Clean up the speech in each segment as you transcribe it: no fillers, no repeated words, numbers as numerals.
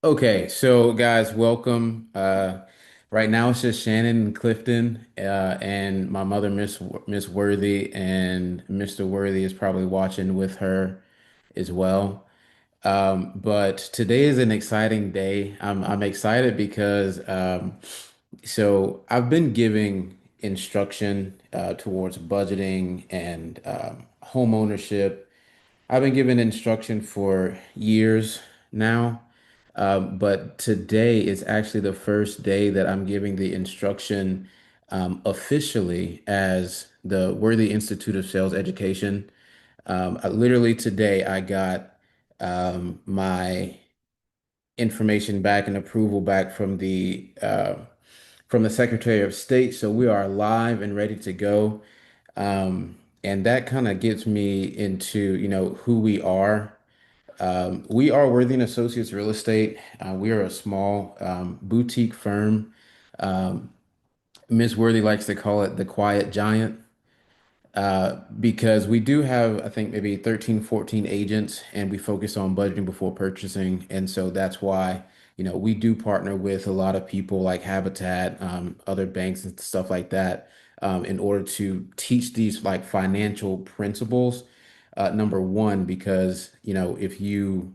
Okay, so guys, welcome. Right now it's just Shannon and Clifton, and my mother, Miss Worthy, and Mr. Worthy is probably watching with her as well. But today is an exciting day. I'm excited because so I've been giving instruction towards budgeting and home ownership. I've been given instruction for years now, but today is actually the first day that I'm giving the instruction officially as the Worthy Institute of Sales Education. Literally today, I got my information back and approval back from the Secretary of State, so we are live and ready to go. And that kind of gets me into, who we are. We are Worthy and Associates Real Estate. We are a small boutique firm. Um, Ms. Worthy likes to call it the quiet giant because we do have, I think, maybe 13, 14 agents, and we focus on budgeting before purchasing. And so that's why, we do partner with a lot of people like Habitat, other banks and stuff like that, in order to teach these like financial principles. Number one, because, if you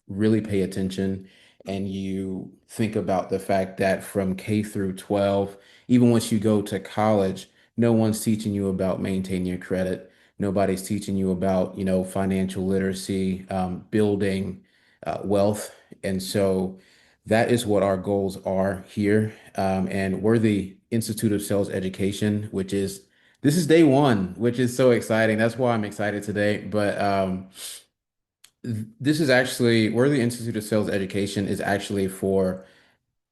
really pay attention and you think about the fact that from K through 12, even once you go to college, no one's teaching you about maintaining your credit. Nobody's teaching you about, financial literacy, building wealth. And so that is what our goals are here. And we're the Institute of Sales Education, this is day one, which is so exciting. That's why I'm excited today. But this is actually where the Institute of Sales Education is actually for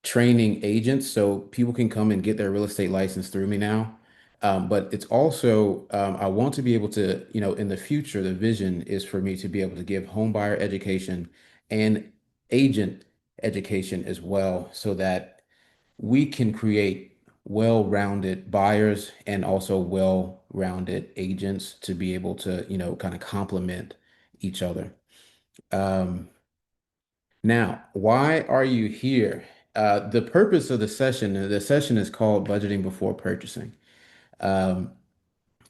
training agents, so people can come and get their real estate license through me now. But it's also I want to be able to, in the future, the vision is for me to be able to give home buyer education and agent education as well, so that we can create well-rounded buyers and also well-rounded agents to be able to, kind of complement each other. Um, Now, why are you here? The purpose of the session is called Budgeting Before Purchasing. Um,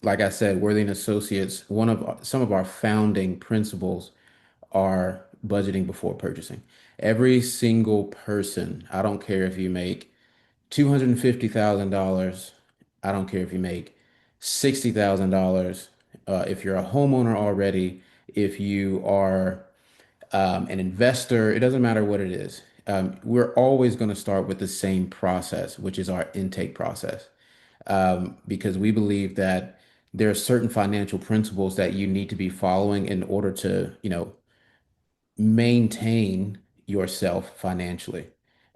like I said, Worthy and Associates, some of our founding principles are budgeting before purchasing. Every single person, I don't care if you make $250,000, I don't care if you make $60,000, if you're a homeowner already, if you are an investor, it doesn't matter what it is. We're always going to start with the same process, which is our intake process, because we believe that there are certain financial principles that you need to be following in order to, maintain yourself financially.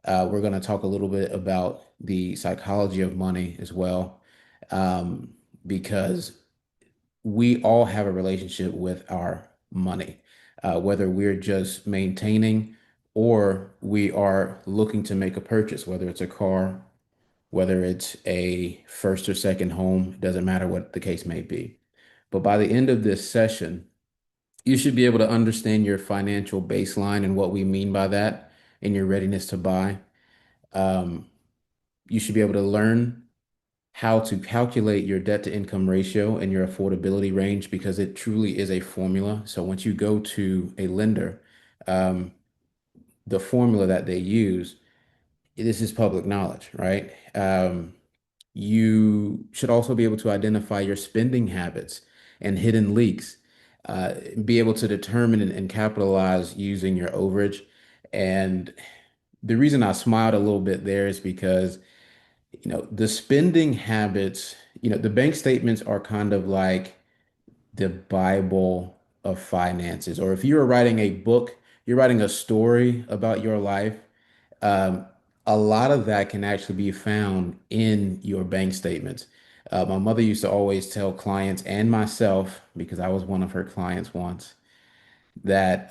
We're going to talk a little bit about the psychology of money as well, um, because we all have a relationship with our money, whether we're just maintaining or we are looking to make a purchase, whether it's a car, whether it's a first or second home, doesn't matter what the case may be. But by the end of this session, you should be able to understand your financial baseline and what we mean by that and your readiness to buy. Um, you should be able to learn how to calculate your debt to income ratio and your affordability range because it truly is a formula. So once you go to a lender, um, the formula that they use, this is public knowledge, right? You should also be able to identify your spending habits and hidden leaks, be able to determine and capitalize using your overage. And the reason I smiled a little bit there is because the spending habits, the bank statements are kind of like the Bible of finances. Or if you were writing a book, you're writing a story about your life, um, a lot of that can actually be found in your bank statements. My mother used to always tell clients and myself, because I was one of her clients once, that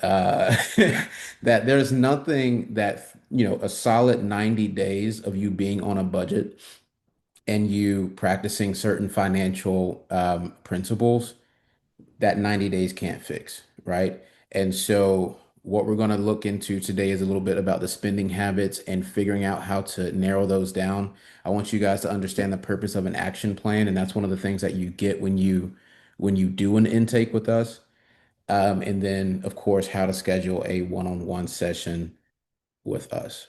that there's nothing that, a solid 90 days of you being on a budget and you practicing certain financial principles that 90 days can't fix, right? And so what we're going to look into today is a little bit about the spending habits and figuring out how to narrow those down. I want you guys to understand the purpose of an action plan, and that's one of the things that you get when you do an intake with us. And then, of course, how to schedule a one-on-one session with us.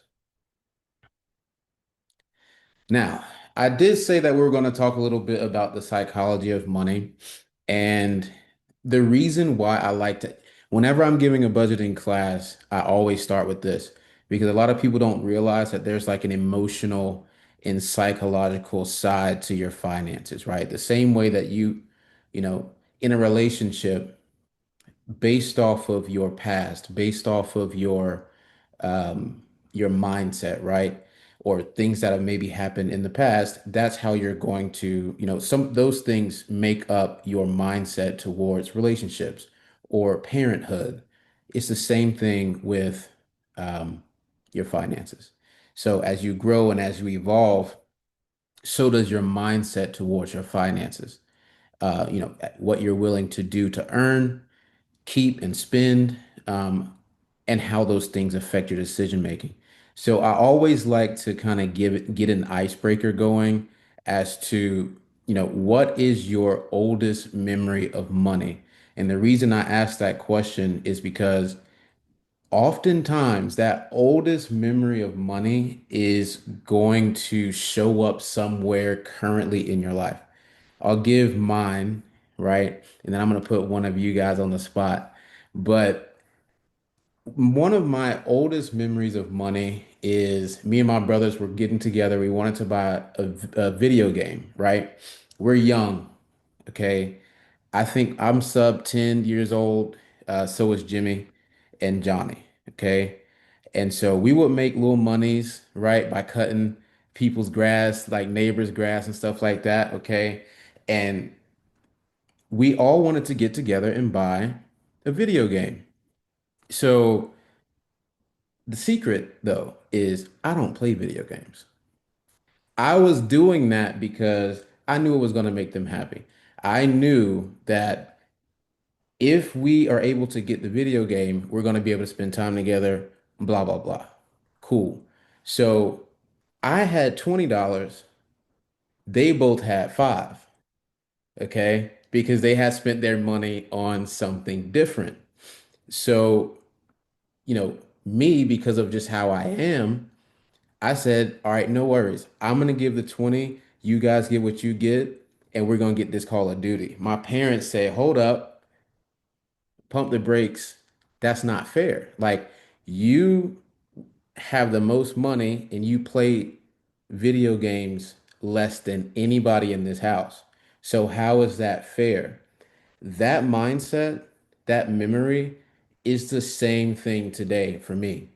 Now, I did say that we were going to talk a little bit about the psychology of money. And the reason why I like to, whenever I'm giving a budgeting class, I always start with this because a lot of people don't realize that there's like an emotional and psychological side to your finances, right? The same way that you know, in a relationship, based off of your past, based off of your mindset, right? Or things that have maybe happened in the past, that's how you're going to, some those things make up your mindset towards relationships or parenthood. It's the same thing with um, your finances. So as you grow and as you evolve, so does your mindset towards your finances. What you're willing to do to earn, keep and spend, and how those things affect your decision making. So I always like to kind of get an icebreaker going as to, what is your oldest memory of money? And the reason I ask that question is because oftentimes that oldest memory of money is going to show up somewhere currently in your life. I'll give mine, right? And then I'm going to put one of you guys on the spot. But one of my oldest memories of money is me and my brothers were getting together. We wanted to buy a video game, right? We're young, okay? I think I'm sub 10 years old. So is Jimmy and Johnny, okay? And so we would make little monies, right, by cutting people's grass, like neighbors' grass and stuff like that, okay? And we all wanted to get together and buy a video game. So the secret, though, is I don't play video games. I was doing that because I knew it was going to make them happy. I knew that if we are able to get the video game, we're going to be able to spend time together, blah, blah, blah. Cool. So I had $20. They both had five, okay? Because they had spent their money on something different. So, me, because of just how I am, I said, all right, no worries. I'm gonna give the 20, you guys get what you get, and we're gonna get this Call of Duty. My parents say, hold up, pump the brakes. That's not fair. Like you have the most money and you play video games less than anybody in this house. So how is that fair? That mindset, that memory is the same thing today for me.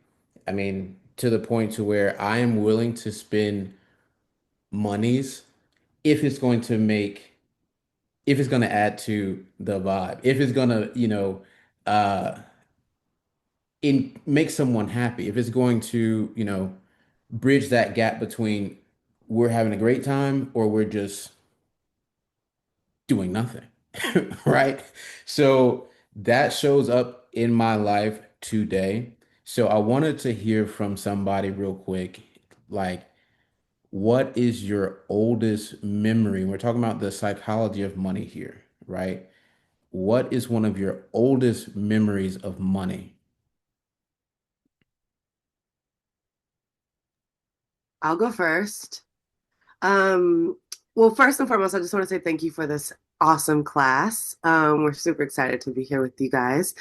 I mean, to the point to where I am willing to spend monies if it's going to make, if it's going to add to the vibe, if it's going to, uh, make someone happy, if it's going to, bridge that gap between we're having a great time or we're just doing nothing, right? So that shows up in my life today. So I wanted to hear from somebody real quick, like, what is your oldest memory? We're talking about the psychology of money here, right? What is one of your oldest memories of money? I'll go first. Um, well, first and foremost, I just want to say thank you for this awesome class. We're super excited to be here with you guys.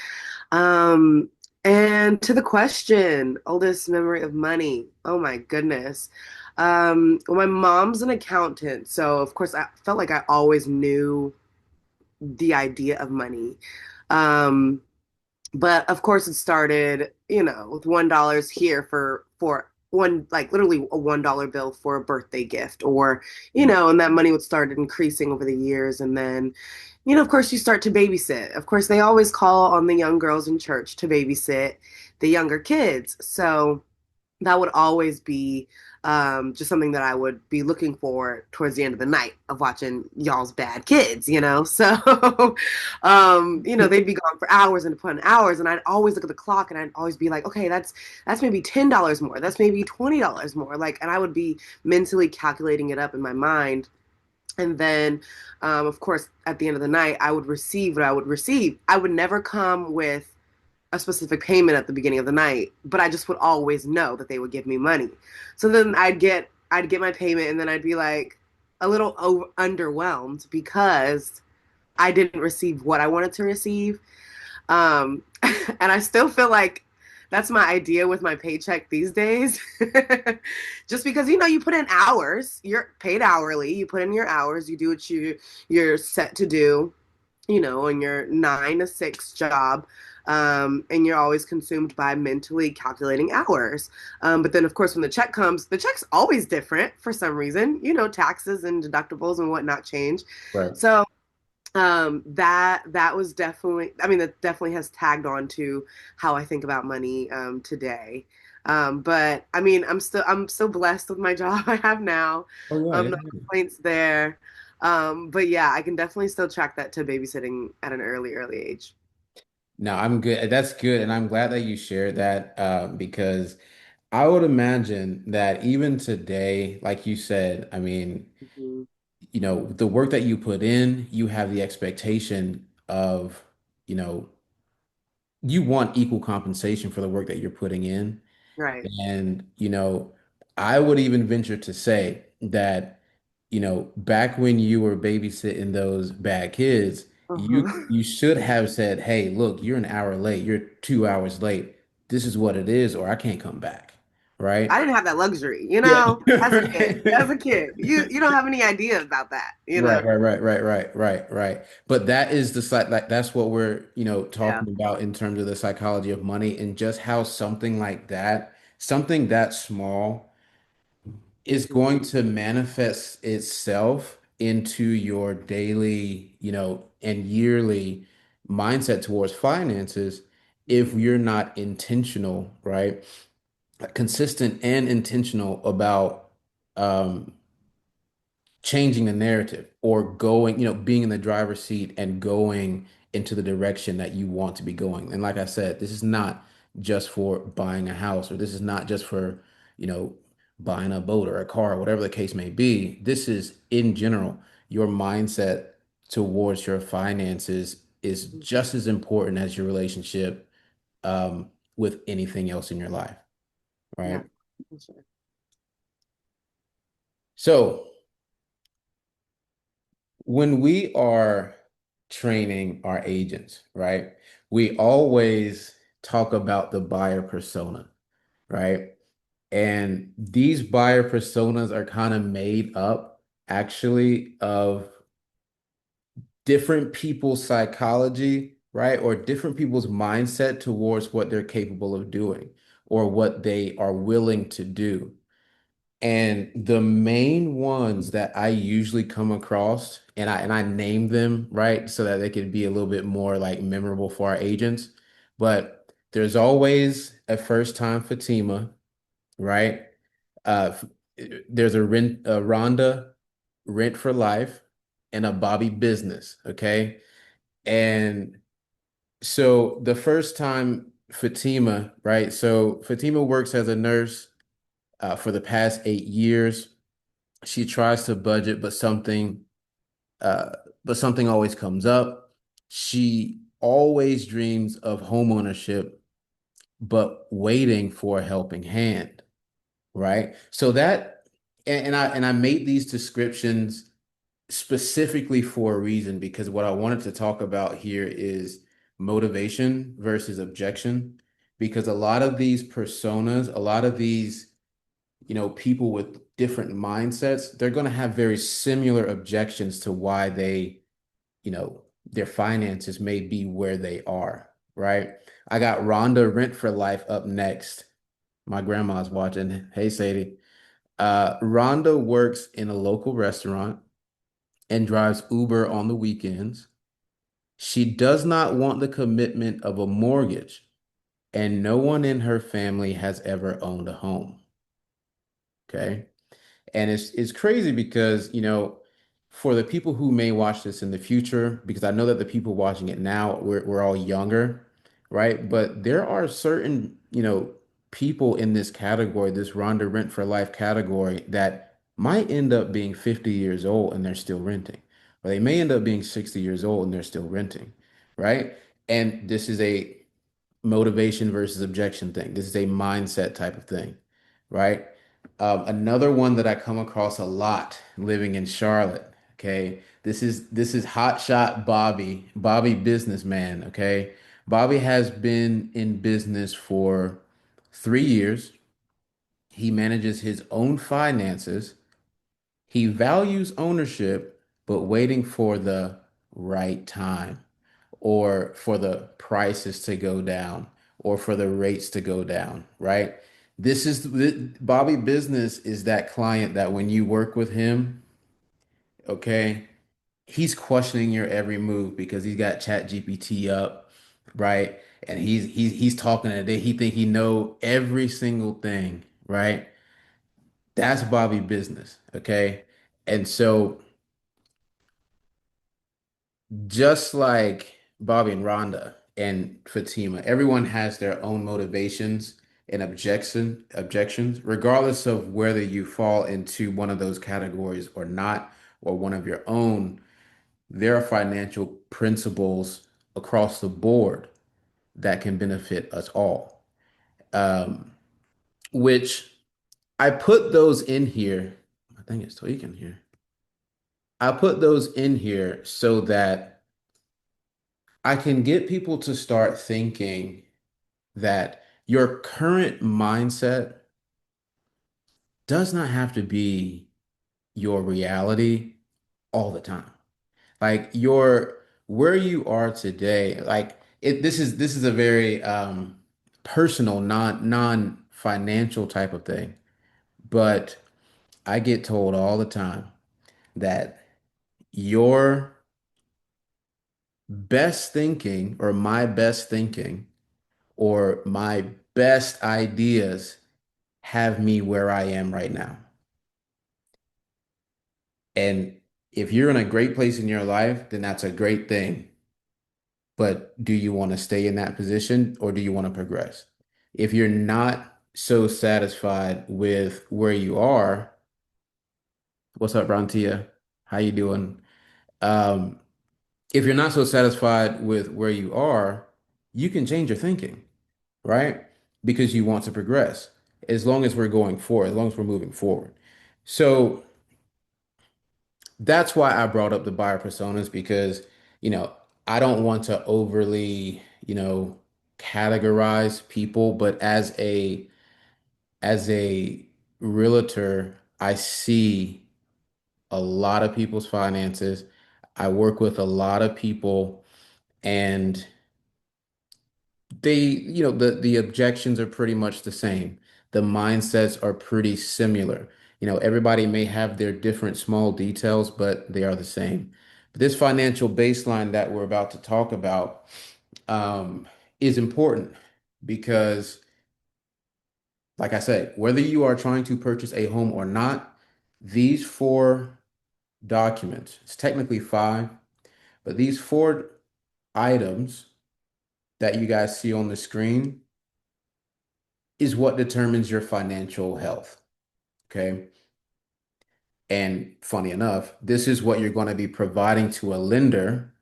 Um, and to the question, oldest memory of money. Oh my goodness. Well, my mom's an accountant, so of course I felt like I always knew the idea of money. Um, but of course it started, with $1 here for one, like literally a $1 bill for a birthday gift, or and that money would start increasing over the years. And then, of course you start to babysit. Of course they always call on the young girls in church to babysit the younger kids. So that would always be just something that I would be looking for towards the end of the night of watching y'all's bad kids, you know? So, they'd be gone for hours and upon hours. And I'd always look at the clock and I'd always be like, okay, that's maybe $10 more. That's maybe $20 more. Like, and I would be mentally calculating it up in my mind. And then, of course, at the end of the night, I would receive what I would receive. I would never come with a specific payment at the beginning of the night, but I just would always know that they would give me money. So then I'd get my payment and then I'd be like a little underwhelmed because I didn't receive what I wanted to receive. Um, and I still feel like that's my idea with my paycheck these days. Just because you put in hours, you're paid hourly, you put in your hours, you do what you're set to do, in your 9 to 6 job. And you're always consumed by mentally calculating hours. But then, of course, when the check comes, the check's always different for some reason. Taxes and deductibles and whatnot change. Right. So that was definitely, I mean, that definitely has tagged on to how I think about money today. But I mean, I'm so blessed with my job I have now. Oh yeah, No yeah. complaints there. But yeah, I can definitely still track that to babysitting at an early age. No, I'm good. That's good, and I'm glad that you shared that because I would imagine that even today, like you said, I mean, Mhm. the work that you put in, you have the expectation of, you know, you want equal compensation for the work that you're putting in. Right. And, I would even venture to say that, back when you were babysitting those bad kids, you Uh-huh. you should have said, "Hey, look, you're an hour late. You're 2 hours late. This is what it is, or I can't come back." I Right? didn't have that luxury, Yeah. as a kid. As a kid, you don't have any idea about that. Right, right, right, right, right, right, right. But that is the like that's what we're, Yeah. talking about in terms of the psychology of money and just how something like that, something that small is Hmm. going to manifest itself into your daily, and yearly mindset towards finances if Hmm. you're not intentional, right? Consistent and intentional about um changing the narrative or going, being in the driver's seat and going into the direction that you want to be going. And like I said, this is not just for buying a house or this is not just for, you know, buying a boat or a car, whatever the case may be. This is in general, your mindset towards your finances is just as important as your relationship with anything else in your life, Yeah. right? For sure. So, when we are training our agents, right, we always talk about the buyer persona, right? And these buyer personas are kind of made up actually of different people's psychology, right? Or different people's mindset towards what they're capable of doing or what they are willing to do. And the main ones that I usually come across, and I name them, right, so that they could be a little bit more like memorable for our agents. But there's always a first time Fatima, right? Uh, there's a Rhonda rent for life and a Bobby business, okay? And so the first time Fatima, right? So Fatima works as a nurse for the past 8 years. She tries to budget, uh, but something always comes up. She always dreams of home ownership, but waiting for a helping hand, right? So that, and I made these descriptions specifically for a reason because what I wanted to talk about here is motivation versus objection, because a lot of these personas, a lot of these people with different mindsets, they're going to have very similar objections to why their finances may be where they are, right? I got Rhonda Rent for Life up next. My grandma's watching. Hey, Sadie. Rhonda works in a local restaurant and drives Uber on the weekends. She does not want the commitment of a mortgage, and no one in her family has ever owned a home. Okay. And it's crazy because, for the people who may watch this in the future, because I know that the people watching it now, we're all younger, right? But there are certain, people in this category, this Rhonda Rent for Life category, that might end up being 50 years old and they're still renting. Or they may end up being 60 years old and they're still renting, right? And this is a motivation versus objection thing. This is a mindset type of thing, right? Another one that I come across a lot living in Charlotte. Okay, this is Hot Shot Bobby businessman. Okay, Bobby has been in business for 3 years. He manages his own finances. He values ownership, but waiting for the right time or for the prices to go down or for the rates to go down, right? Bobby Business is that client that when you work with him, okay, he's questioning your every move because he's got Chat GPT up, right? And he's talking today. He think he know every single thing, right? That's Bobby Business, okay? And so just like Bobby and Rhonda and Fatima, everyone has their own motivations and objections, regardless of whether you fall into one of those categories or not, or one of your own. There are financial principles across the board that can benefit us all. Um, which I put those in here. I think it's tweaking here. I put those in here so that I can get people to start thinking that your current mindset does not have to be your reality all the time. Like your where you are today, like this is a very personal, non-financial type of thing. But I get told all the time that your best thinking or my best thinking or my best ideas have me where I am right now. And if you're in a great place in your life, then that's a great thing. But do you want to stay in that position or do you want to progress? If you're not so satisfied with where you are, what's up, Brontia? How you doing? Um, if you're not so satisfied with where you are, you can change your thinking, right? Because you want to progress. As long as we're going forward, as long as we're moving forward. So that's why I brought up the buyer personas because, you know, I don't want to overly, categorize people, but as a realtor, I see a lot of people's finances. I work with a lot of people and the objections are pretty much the same. The mindsets are pretty similar. Everybody may have their different small details, but they are the same. But this financial baseline that we're about to talk about is important because, like I said, whether you are trying to purchase a home or not, these four documents, it's technically five, but these four items that you guys see on the screen is what determines your financial health. Okay. And funny enough, this is what you're going to be providing to a lender,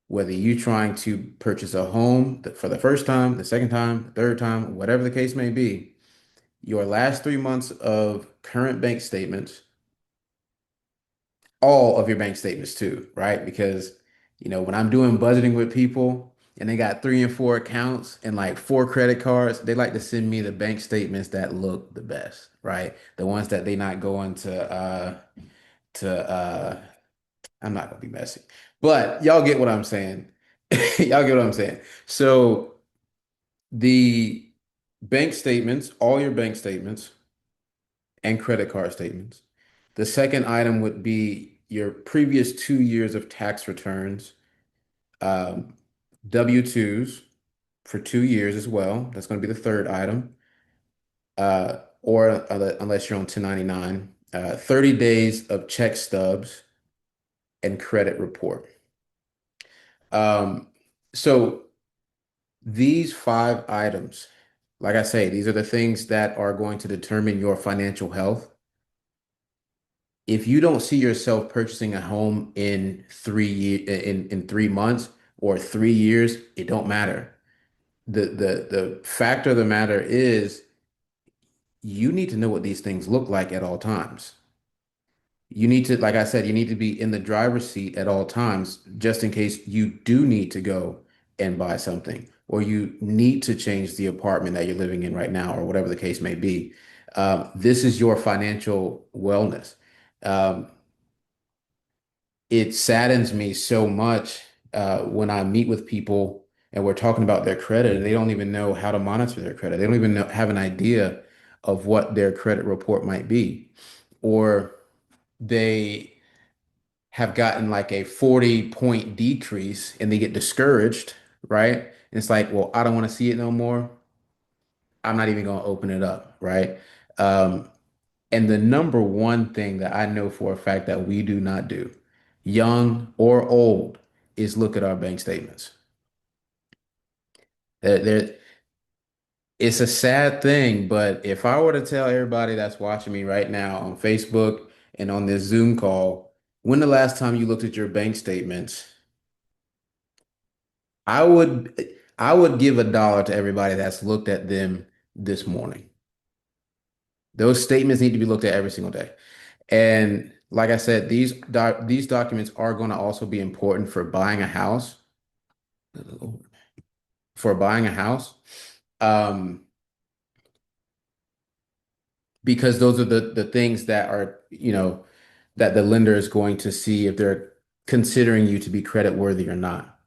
whether you're trying to purchase a home for the first time, the second time, the third time, whatever the case may be, your last 3 months of current bank statements, all of your bank statements too, right? Because, when I'm doing budgeting with people and they got three and four accounts and like four credit cards, they like to send me the bank statements that look the best, right? The ones that they not going to I'm not gonna be messy. But y'all get what I'm saying. Y'all get what I'm saying. So the bank statements, all your bank statements and credit card statements. The second item would be your previous 2 years of tax returns, um, W-2s for 2 years as well. That's going to be the third item. or unless you're on 1099, 30 days of check stubs and credit report. Um, so these five items, like I say, these are the things that are going to determine your financial health. If you don't see yourself purchasing a home in 3 months or 3 years, it don't matter. The fact of the matter is you need to know what these things look like at all times. You need to, like I said, you need to be in the driver's seat at all times, just in case you do need to go and buy something, or you need to change the apartment that you're living in right now, or whatever the case may be. This is your financial wellness. Um, it saddens me so much when I meet with people and we're talking about their credit, and they don't even know how to monitor their credit. They don't even have an idea of what their credit report might be, or they have gotten like a 40-point decrease and they get discouraged, right? And it's like, well, I don't want to see it no more. I'm not even going to open it up, right? Um, and the number one thing that I know for a fact that we do not do, young or old, is look at our bank statements. There, it's a sad thing, but if I were to tell everybody that's watching me right now on Facebook and on this Zoom call, when the last time you looked at your bank statements, I would I would give $1 to everybody that's looked at them this morning. Those statements need to be looked at every single day. And like I said, these documents are going to also be important for buying a house. For buying a house, um, because those are the things that are, that the lender is going to see if they're considering you to be credit worthy or not.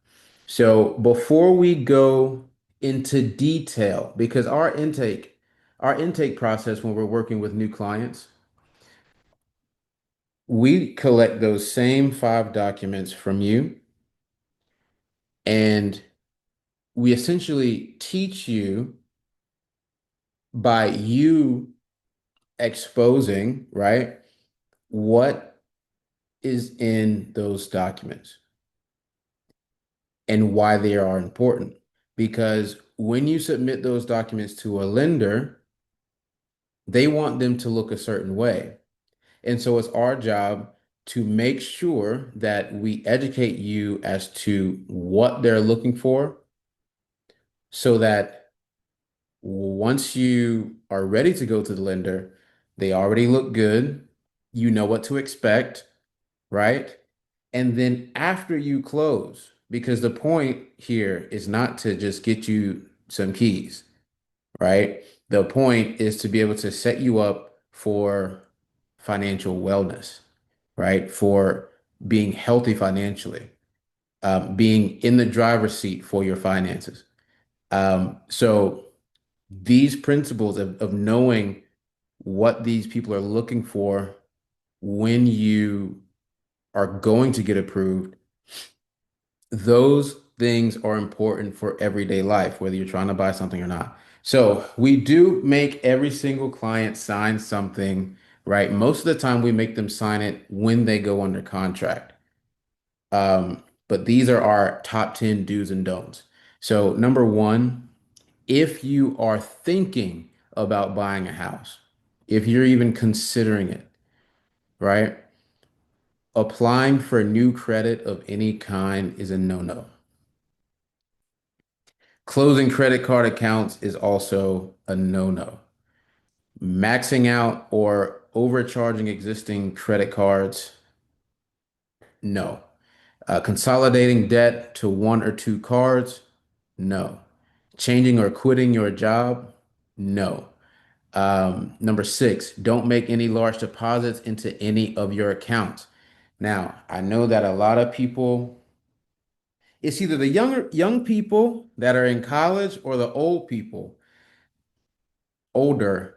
So before we go into detail, because our intake process when we're working with new clients, we collect those same five documents from you, and we essentially teach you by you exposing, right, what is in those documents and why they are important. Because when you submit those documents to a lender, they want them to look a certain way. And so it's our job to make sure that we educate you as to what they're looking for so that once you are ready to go to the lender, they already look good. You know what to expect, right? And then after you close, because the point here is not to just get you some keys, right? The point is to be able to set you up for financial wellness, right? For being healthy financially, being in the driver's seat for your finances. So these principles of knowing what these people are looking for when you are going to get approved, those things are important for everyday life, whether you're trying to buy something or not. So we do make every single client sign something, right? Most of the time we make them sign it when they go under contract. But these are our top 10 do's and don'ts. So number one, if you are thinking about buying a house, if you're even considering it, right? Applying for new credit of any kind is a no-no. Closing credit card accounts is also a no-no. Maxing out or overcharging existing credit cards, no. Consolidating debt to one or two cards, no. Changing or quitting your job, no. Number six, don't make any large deposits into any of your accounts. Now, I know that a lot of people, it's either the young people that are in college or the older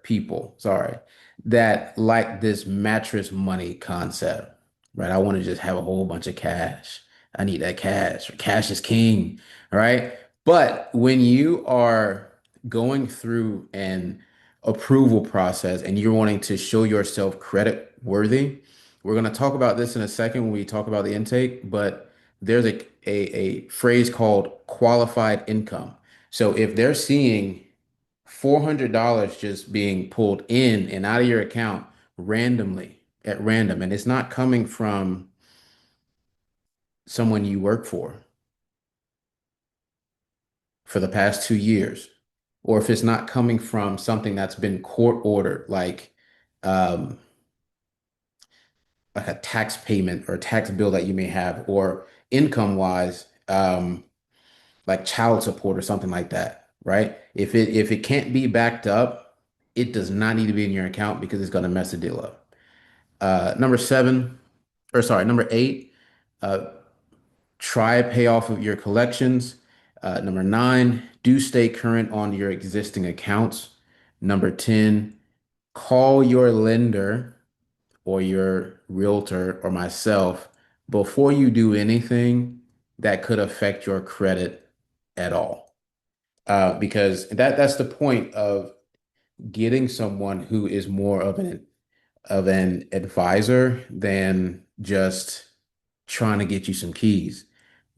people, sorry, that like this mattress money concept, right? I want to just have a whole bunch of cash. I need that cash. Cash is king, right? But when you are going through and approval process and you're wanting to show yourself credit worthy. We're going to talk about this in a second when we talk about the intake, but there's a phrase called qualified income. So if they're seeing $400 just being pulled in and out of your account randomly at random, and it's not coming from someone you work for the past 2 years, or if it's not coming from something that's been court ordered, um, like a tax payment or tax bill that you may have, or income wise, like child support or something like that, right? If it can't be backed up, it does not need to be in your account because it's going to mess the deal up. Number seven, or sorry, number eight, uh, try pay off of your collections. Number nine, do stay current on your existing accounts. Number 10, call your lender or your realtor or myself before you do anything that could affect your credit at all. Because that's the point of getting someone who is more of an advisor than just trying to get you some keys.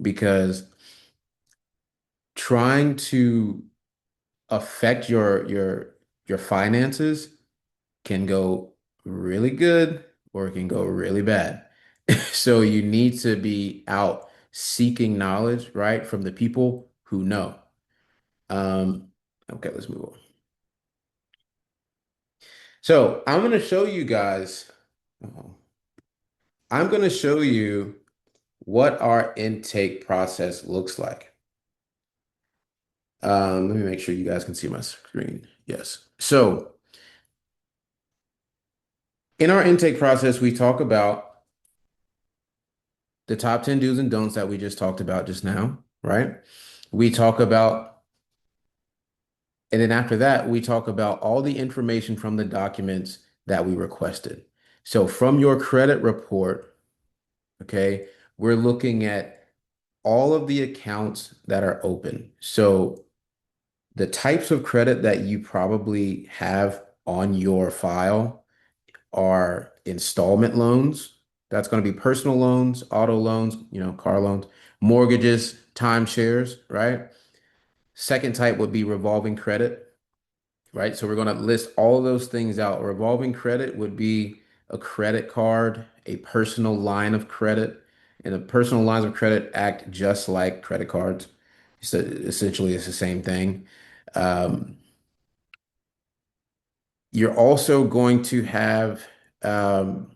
Because trying to affect your finances can go really good or it can go really bad. So you need to be out seeking knowledge, right, from the people who know. Um, okay, let's move on. So I'm going to show you guys, oh, I'm going to show you what our intake process looks like. Let me make sure you guys can see my screen. Yes. So in our intake process, we talk about the top 10 do's and don'ts that we just talked about just now, right? We talk about, and then after that, we talk about all the information from the documents that we requested. So from your credit report, okay, we're looking at all of the accounts that are open. So the types of credit that you probably have on your file are installment loans. That's going to be personal loans, auto loans, car loans, mortgages, timeshares, right? Second type would be revolving credit, right? So we're going to list all of those things out. Revolving credit would be a credit card, a personal line of credit, and the personal lines of credit act just like credit cards. So essentially, it's the same thing. Um, you're also going to have um,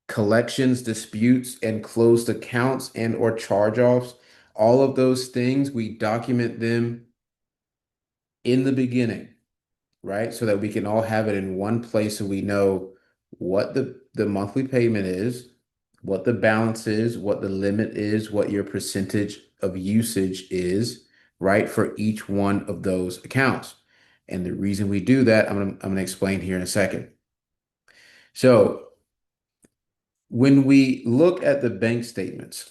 collections, disputes, and closed accounts and or charge-offs. All of those things, we document them in the beginning, right? So that we can all have it in one place so we know what the monthly payment is, what the balance is, what the limit is, what your percentage of usage is, right? For each one of those accounts. And the reason we do that, I'm gonna explain here in a second. So when we look at the bank statements,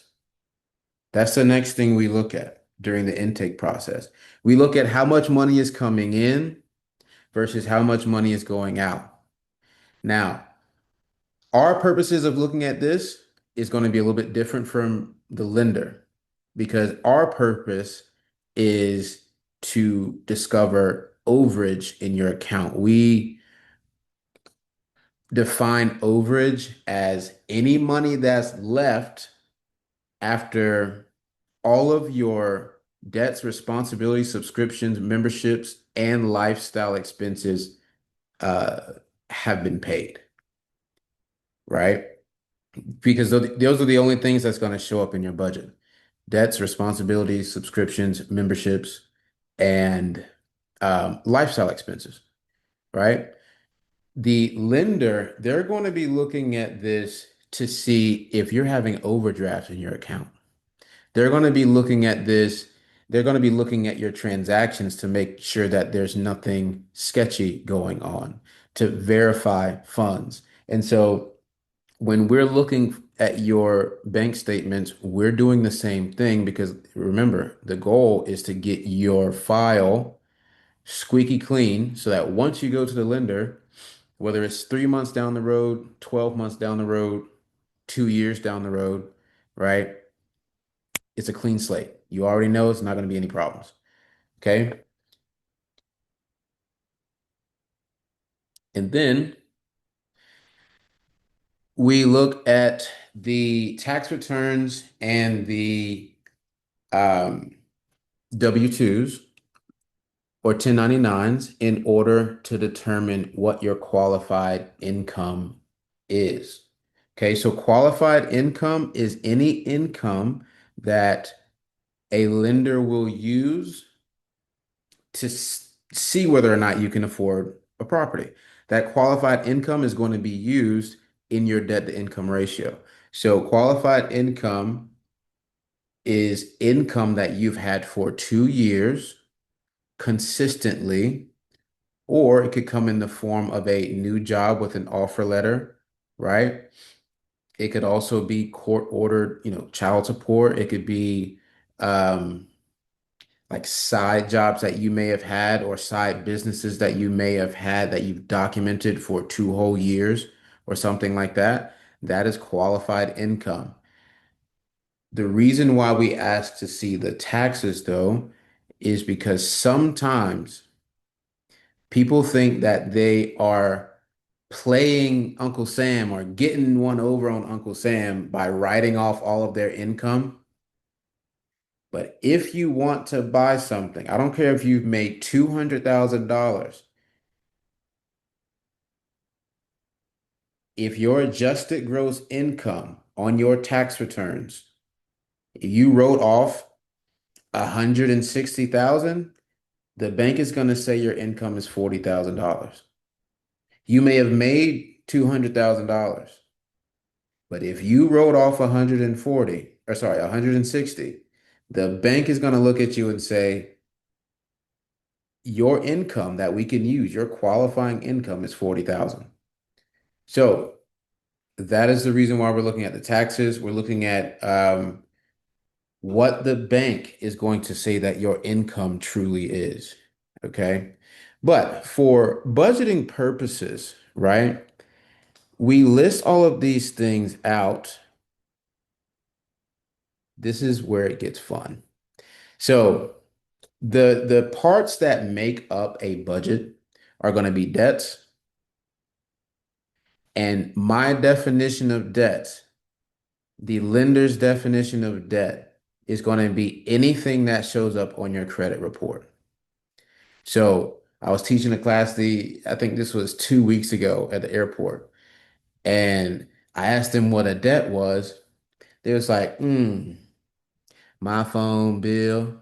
that's the next thing we look at during the intake process. We look at how much money is coming in versus how much money is going out. Now, our purposes of looking at this is going to be a little bit different from the lender because our purpose is to discover overage in your account. We define overage as any money that's left after all of your debts, responsibilities, subscriptions, memberships, and lifestyle expenses uh, have been paid, right? Because those are the only things that's going to show up in your budget. Debts, responsibilities, subscriptions, memberships, and lifestyle expenses, right? The lender, they're going to be looking at this to see if you're having overdrafts in your account. They're going to be looking at this. They're going to be looking at your transactions to make sure that there's nothing sketchy going on, to verify funds. And so when we're looking at your bank statements, we're doing the same thing because remember, the goal is to get your file squeaky clean so that once you go to the lender, whether it's 3 months down the road, 12 months down the road, 2 years down the road, right? It's a clean slate. You already know it's not going to be any problems. Okay. And then we look at the tax returns and the um, W-2s or 1099s in order to determine what your qualified income is. Okay, so qualified income is any income that a lender will use to see whether or not you can afford a property. That qualified income is going to be used in your debt to income ratio. So qualified income is income that you've had for 2 years consistently, or it could come in the form of a new job with an offer letter, right? It could also be court ordered, child support. It could be um, like side jobs that you may have had or side businesses that you may have had that you've documented for 2 whole years or something like that. That is qualified income. The reason why we ask to see the taxes, though, is because sometimes people think that they are playing Uncle Sam or getting one over on Uncle Sam by writing off all of their income. But if you want to buy something, I don't care if you've made $200,000, if your adjusted gross income on your tax returns, you wrote off 160,000, the bank is going to say your income is $40,000. You may have made $200,000, but if you wrote off 140, or sorry, 160, the bank is going to look at you and say, your income that we can use, your qualifying income is 40,000. So that is the reason why we're looking at the taxes. We're looking at what the bank is going to say that your income truly is. Okay. But for budgeting purposes, right, we list all of these things out. This is where it gets fun. So the parts that make up a budget are going to be debts. And my definition of debt, the lender's definition of debt, is going to be anything that shows up on your credit report. So I was teaching a class I think this was 2 weeks ago at the airport, and I asked them what a debt was. They was like, my phone bill,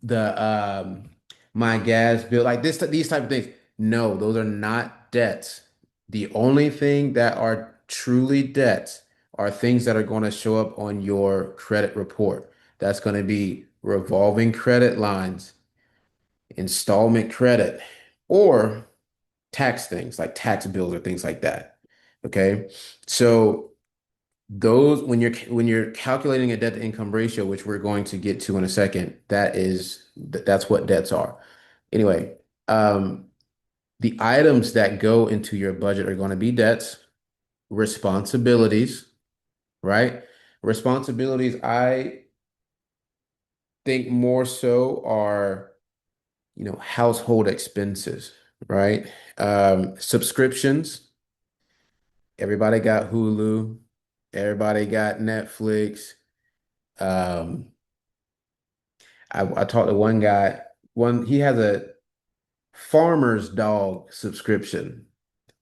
the my gas bill, like these type of things. No, those are not debts. The only thing that are truly debts are things that are going to show up on your credit report. That's going to be revolving credit lines, installment credit, or tax things like tax bills or things like that. Okay. So those when you're calculating a debt to income ratio, which we're going to get to in a second, that's what debts are. Anyway, the items that go into your budget are going to be debts, responsibilities, right? Responsibilities, I think more so are, household expenses, right? Subscriptions. Everybody got Hulu. Everybody got Netflix. Um, I talked to one guy, he has a farmer's dog subscription.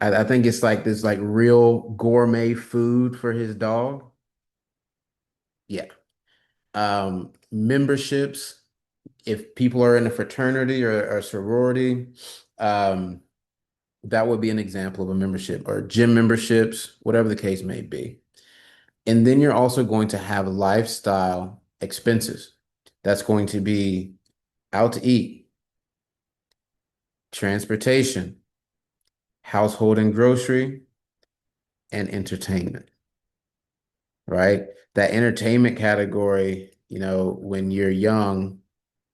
I think it's like this like real gourmet food for his dog. Yeah. Memberships, if people are in a fraternity or a sorority, um, that would be an example of a membership or gym memberships, whatever the case may be. And then you're also going to have lifestyle expenses. That's going to be out to eat, transportation, household and grocery, and entertainment, right? That entertainment category, when you're young,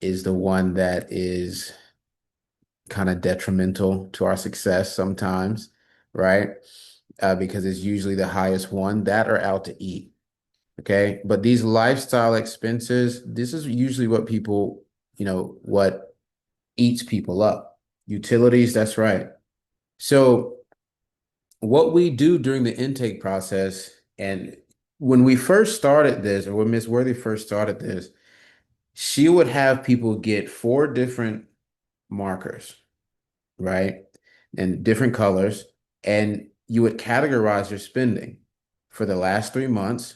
is the one that is kind of detrimental to our success sometimes, right? Because it's usually the highest one, that or out to eat. Okay. But these lifestyle expenses, this is usually what people, what eats people up. Utilities, that's right. So what we do during the intake process, and when we first started this, or when Miss Worthy first started this, she would have people get four different markers, right? And different colors, and you would categorize your spending for the last 3 months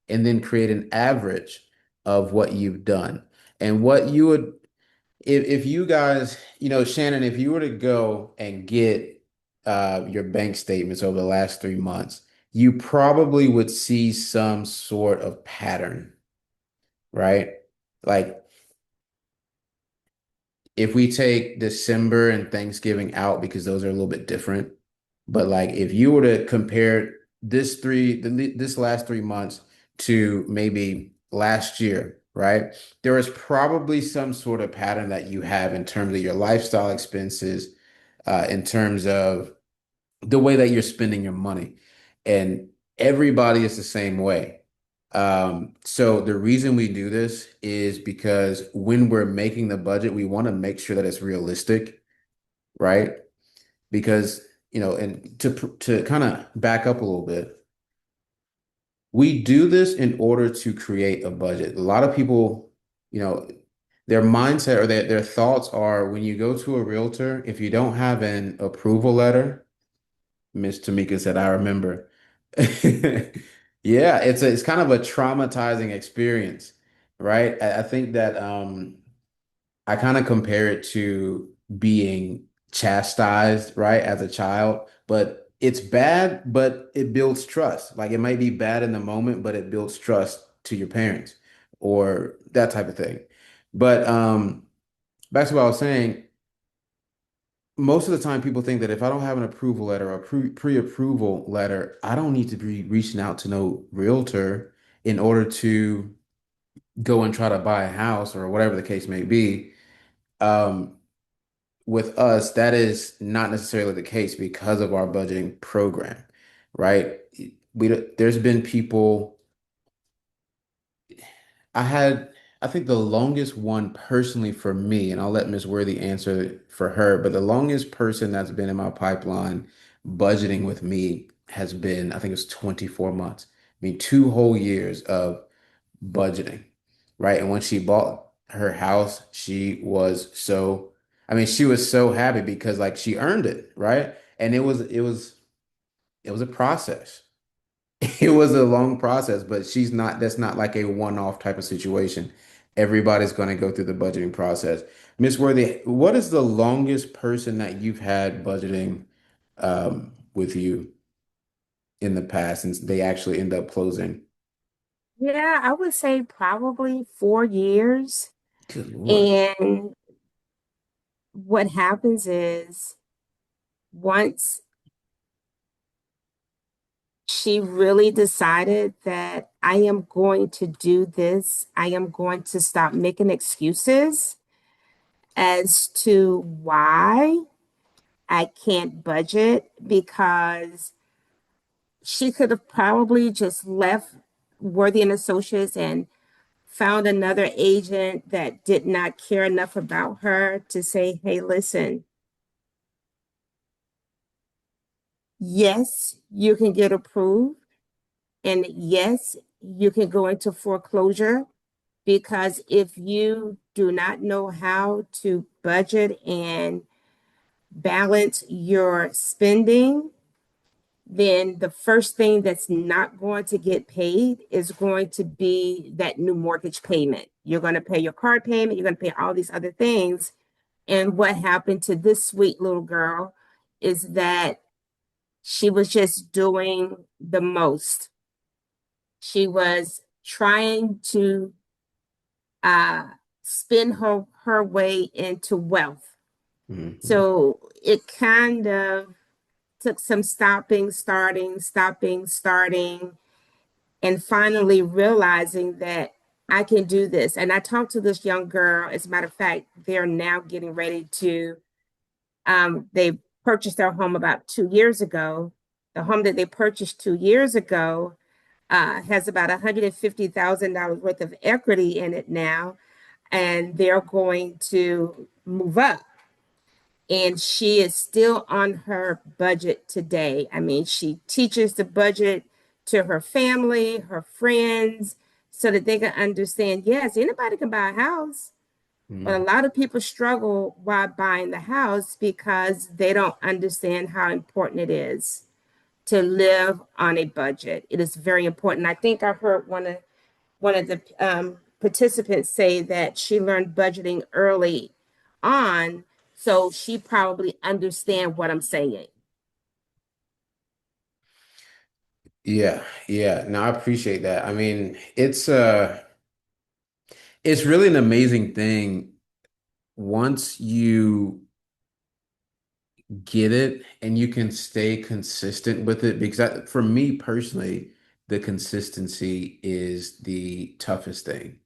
and then create an average of what you've done. And what you would, if you guys, Shannon, if you were to go and get your bank statements over the last 3 months, you probably would see some sort of pattern, right? Like if we take December and Thanksgiving out because those are a little bit different, but like if you were to compare this last 3 months to maybe last year, right? There is probably some sort of pattern that you have in terms of your lifestyle expenses, in terms of the way that you're spending your money. And everybody is the same way. So the reason we do this is because when we're making the budget, we want to make sure that it's realistic, right? Because, and to kind of back up a little bit, we do this in order to create a budget. A lot of people, you know, their mindset or their thoughts are when you go to a realtor, if you don't have an approval letter, Miss Tamika said, I remember. Yeah, it's kind of a traumatizing experience, right? I think that I kind of compare it to being chastised, right, as a child, but it's bad, but it builds trust. Like it might be bad in the moment, but it builds trust to your parents or that type of thing. But back to what I was saying, most of the time people think that if I don't have an approval letter or pre-approval letter, I don't need to be reaching out to no realtor in order to go and try to buy a house or whatever the case may be. Um, with us, that is not necessarily the case because of our budgeting program, right? There's been people I had, I think the longest one personally for me, and I'll let Miss Worthy answer for her, but the longest person that's been in my pipeline budgeting with me has been, I think it's 24 months. I mean, 2 whole years of budgeting, right? And when she bought her house, she was so happy because like she earned it, right? And it was a process. It was a long process, but that's not like a one-off type of situation. Everybody's going to go through the budgeting process. Miss Worthy, what is the longest person that you've had budgeting with you in the past since they actually end up closing? Yeah, I would say probably 4 years. Good Lord. And what happens is once she really decided that I am going to do this, I am going to stop making excuses as to why I can't budget because she could have probably just left Worthy and Associates and found another agent that did not care enough about her to say, hey, listen, yes, you can get approved. And yes, you can go into foreclosure because if you do not know how to budget and balance your spending, then the first thing that's not going to get paid is going to be that new mortgage payment. You're going to pay your card payment, you're going to pay all these other things. And what happened to this sweet little girl is that she was just doing the most. She was trying to uh, spend her way into wealth. Mhm. So it kind of took some starting, and finally realizing that I can do this. And I talked to this young girl. As a matter of fact, they're now getting ready to They purchased their home about 2 years ago. The home that they purchased 2 years ago has about $150,000 worth of equity in it now, and they're going to move up. And she is still on her budget today. I mean, she teaches the budget to her family, her friends, so that they can understand, yes, anybody can buy a house. But a Mm. lot of people struggle while buying the house because they don't understand how important it is to live on a budget. It is very important. I think I heard one of the participants say that she learned budgeting early on, so she probably understand what I'm saying. Yeah, yeah. No, I appreciate that. I mean, it's really an amazing thing once you get it and you can stay consistent with it because for me personally, the consistency is the toughest thing,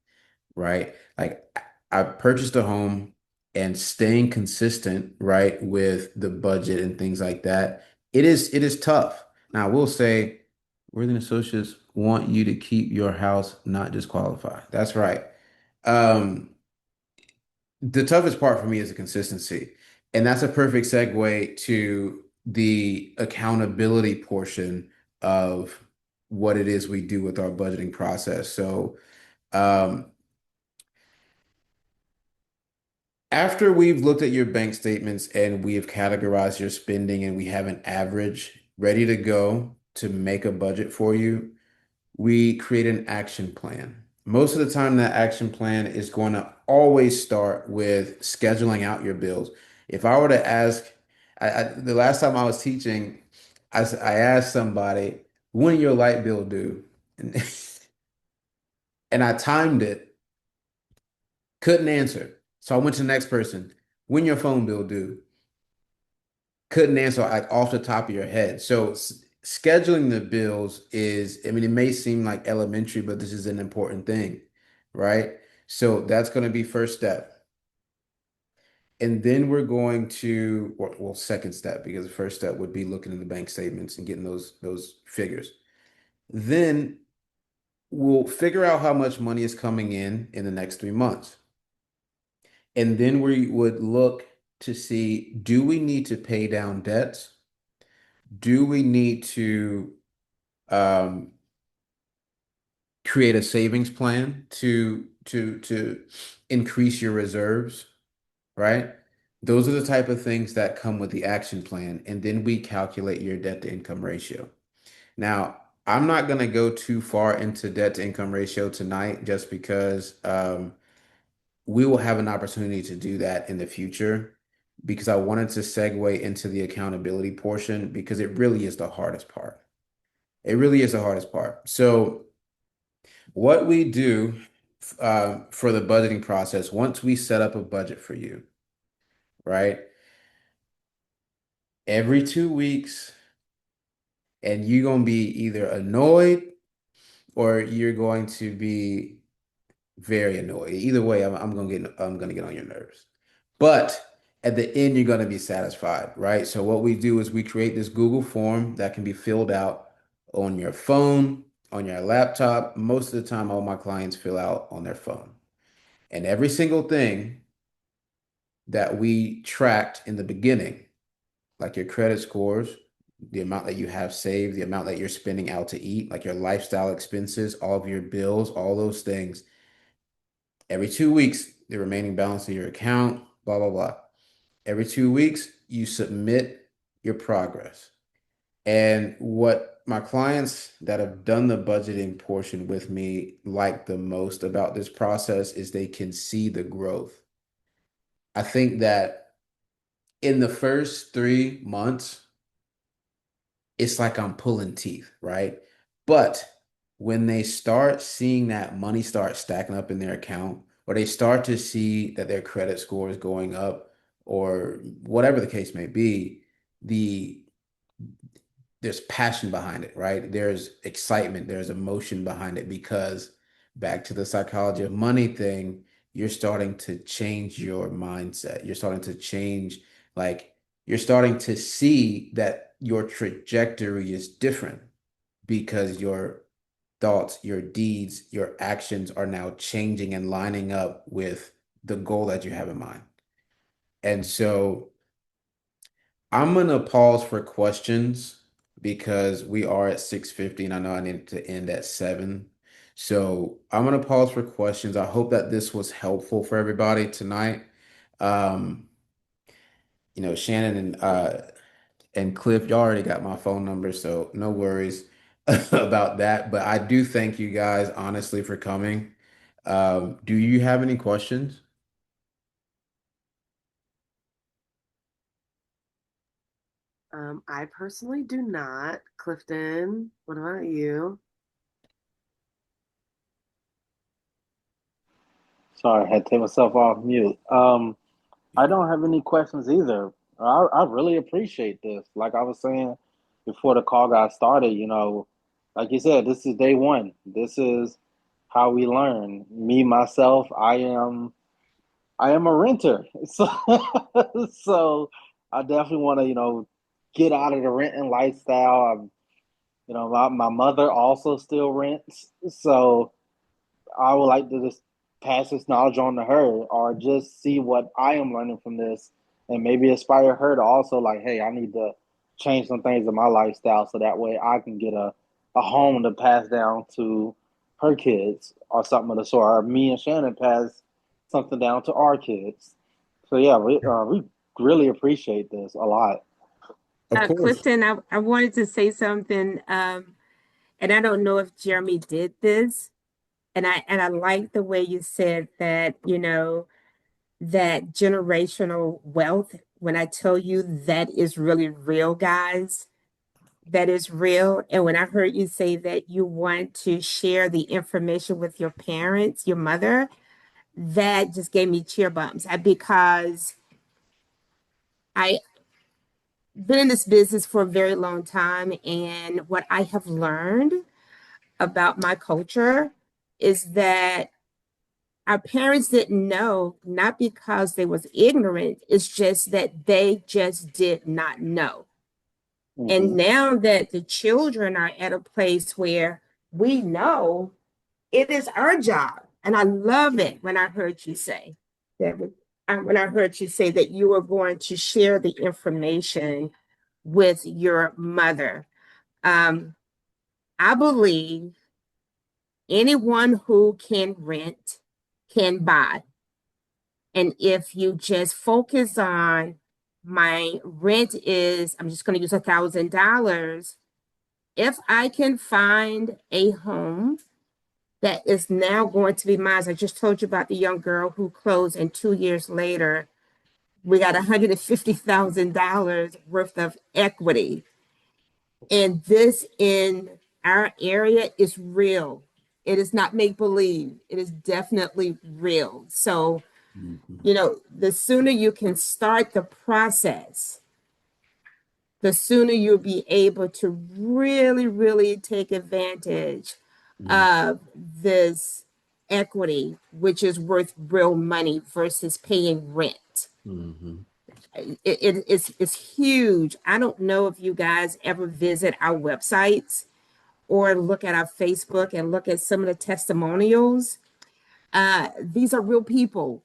right? Like I purchased a home and staying consistent, right, with the budget and things like that, it is tough. Now, I will say, Worthing Associates want you to keep your house, not just qualify. That's right. Um, the toughest part for me is the consistency. And that's a perfect segue to the accountability portion of what it is we do with our budgeting process. So, um, after we've looked at your bank statements and we have categorized your spending and we have an average ready to go to make a budget for you, we create an action plan. Most of the time, that action plan is going to always start with scheduling out your bills. If I were to ask, the last time I was teaching, I asked somebody, when your light bill due? And, and I timed it, couldn't answer. So I went to the next person, when your phone bill due? Couldn't answer like off the top of your head. So scheduling the bills is, I mean, it may seem like elementary, but this is an important thing, right? So that's going to be first step. And then we're going to, well, second step, because the first step would be looking at the bank statements and getting those figures. Then we'll figure out how much money is coming in the next 3 months. And then we would look to see, do we need to pay down debts? Do we need to um, create a savings plan to increase your reserves, right? Those are the type of things that come with the action plan, and then we calculate your debt to income ratio. Now, I'm not going to go too far into debt to income ratio tonight just because we will have an opportunity to do that in the future because I wanted to segue into the accountability portion because it really is the hardest part. It really is the hardest part. So, what we do for the budgeting process, once we set up a budget for you, right? Every 2 weeks, and you're going to be either annoyed or you're going to be very annoyed. Either way, I'm gonna get on your nerves. But at the end, you're gonna be satisfied, right? So what we do is we create this Google form that can be filled out on your phone, on your laptop. Most of the time, all my clients fill out on their phone. And every single thing that we tracked in the beginning, like your credit scores, the amount that you have saved, the amount that you're spending out to eat, like your lifestyle expenses, all of your bills, all those things. Every 2 weeks, the remaining balance of your account, blah, blah, blah. Every 2 weeks, you submit your progress. And what my clients that have done the budgeting portion with me like the most about this process is they can see the growth. I think that in the first 3 months, it's like I'm pulling teeth, right? But when they start seeing that money start stacking up in their account, or they start to see that their credit score is going up, or whatever the case may be, the there's passion behind it, right? There's excitement, there's emotion behind it because back to the psychology of money thing, you're starting to change your mindset. You're starting to change like you're starting to see that your trajectory is different because your thoughts, your deeds, your actions are now changing and lining up with the goal that you have in mind. And so I'm gonna pause for questions because we are at 6:50 and I know I need to end at 7. So I'm gonna pause for questions. I hope that this was helpful for everybody tonight. Um, Shannon and Cliff, y'all already got my phone number, so no worries about that. But I do thank you guys honestly for coming. Do you have any questions? I personally do not. Clifton, what about you? Sorry, I had to take myself off mute. I don't have any questions either. I really appreciate this. Like I was saying before the call got started, like you said, this is day one. This is how we learn. Me, myself, I am a renter. So I definitely want to, get out of the renting lifestyle. My mother also still rents. So I would like to just pass this knowledge on to her or just see what I am learning from this and maybe inspire her to also like, hey, I need to change some things in my lifestyle so that way I can get a home to pass down to her kids or something of the sort. Or me and Shannon pass something down to our kids. So yeah, we really appreciate this a lot. Of course. Clifton, I wanted to say something, and I don't know if Jeremy did this, and I like the way you said that, that generational wealth. When I tell you that is really real, guys, that is real. And when I heard you say that you want to share the information with your parents, your mother, that just gave me cheer bumps because I been in this business for a very long time, and what I have learned about my culture is that our parents didn't know, not because they was ignorant, it's just that they just did not know. And Hmm. now that the children are at a place where we know, it is our job. And I love it when I heard you say that when I heard you say that you were going to share the information with your mother. Um, I believe anyone who can rent can buy. And if you just focus on my rent is, I'm just going to use $1,000. If I can find a home that is now going to be mine, I just told you about the young girl who closed, and 2 years later, we got $150,000 worth of equity. And this in our area is real. It is not make believe. It is definitely real. So, Mhm. the sooner you can start the process, the sooner you'll be able to really, really take advantage Mhm. of this equity, which is worth real money versus paying rent. Mhm. It's huge. I don't know if you guys ever visit our websites or look at our Facebook and look at some of the testimonials. These are real people,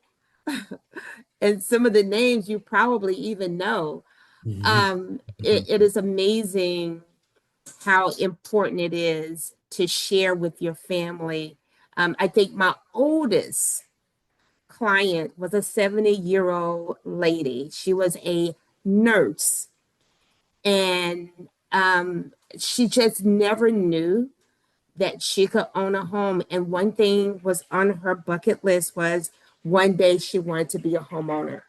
and some of the names you probably even know. Mhm. It is amazing how important it is to share with your family. I think my oldest client was a 70-year-old lady. She was a nurse, and she just never knew that she could own a home. And one thing was on her bucket list was one day she wanted to be a homeowner.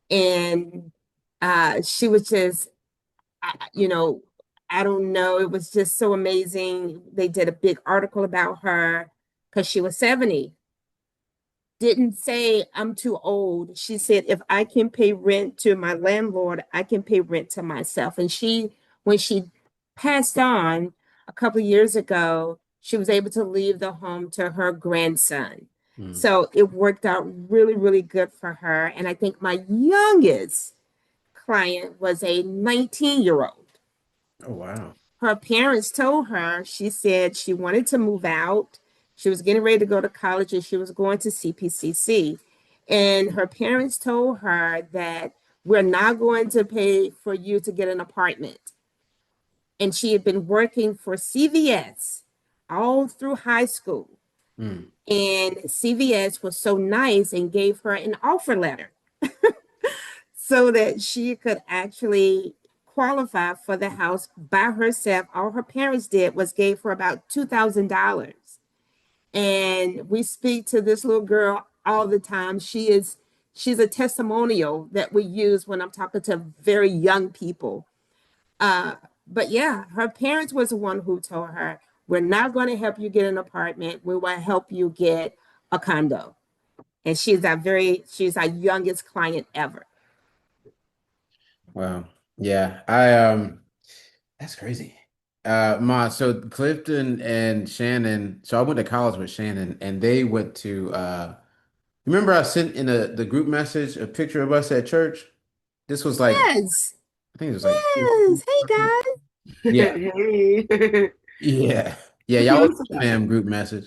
And she was just, you know, I don't know, it was just so amazing. They did a big article about her because she was 70. Didn't say I'm too old. She said, if I can pay rent to my landlord, I can pay rent to myself. And when she passed on a couple of years ago, she was able to leave the home to her grandson. Mhm. So it worked out really, really good for her. And I think my youngest client was a 19-year-old. Oh, wow. Her parents told her, she said she wanted to move out. She was getting ready to go to college and she was going to CPCC. And her parents told her that we're not going to pay for you to get an apartment. And she had been working for CVS all through high school. Mm, And CVS was so nice and gave her an offer letter so that she could actually qualify for the house by herself. All her parents did was gave her about $2,000. And we speak to this little girl all the time. She's a testimonial that we use when I'm talking to very young people. Uh, but yeah, her parents was the one who told her, "We're not going to help you get an apartment. We will help you get a condo." And she's our youngest client ever. wow. Yeah. That's crazy. So Clifton and Shannon, so I went to college with Shannon and they went to remember I sent in the group message a picture of us at church? This was like Yes, I think it was like yes. Hey guys. yeah. Hey. Yeah. Yeah, y'all was a fam group message.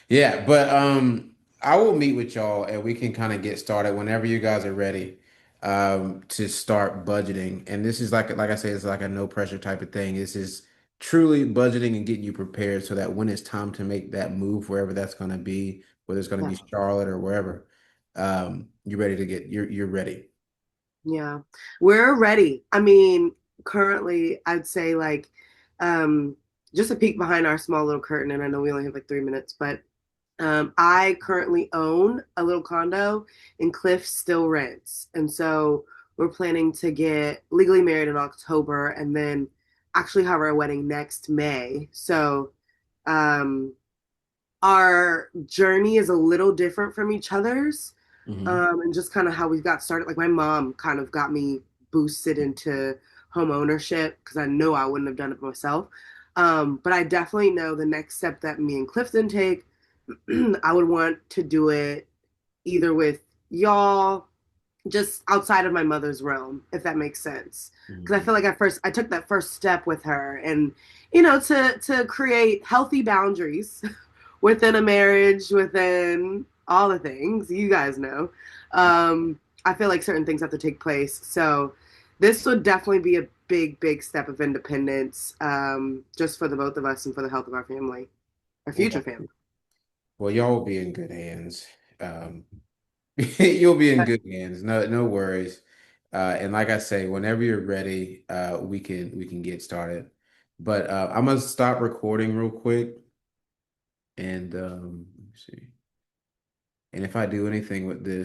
Yeah, but I will meet with y'all and we can kind of get started whenever you guys are ready to start budgeting. And this is like I say, it's like a no pressure type of thing. This is truly budgeting and getting you prepared so that when it's time to make that move, wherever that's going to be, whether it's going to Yeah. be Charlotte or wherever, you're ready to get you're ready. Yeah. We're ready. I mean, currently, I'd say like, um, just a peek behind our small little curtain, and I know we only have like 3 minutes, but I currently own a little condo and Cliff still rents. And so we're planning to get legally married in October and then actually have our wedding next May. So um, our journey is a little different from each other's, Hmm. and just kind of how we got started. Like my mom kind of got me boosted into home ownership because I know I wouldn't have done it myself. But I definitely know the next step that me and Clifton take, I would want to do it either with y'all, just outside of my mother's realm, if that makes sense. Because I Hmm. feel like at first I took that first step with her, and you know, to create healthy boundaries within a marriage, within all the things you guys know. I feel like certain things have to take place. So this would definitely be a big, big step of independence, just for the both of us and for the health of our family, our future Well, family. well, y'all will be in good hands. Um, You'll be in good hands. No worries. And like I say, whenever you're ready, we can get started. But I'm gonna stop recording real quick, and let me see. And if I do anything with this.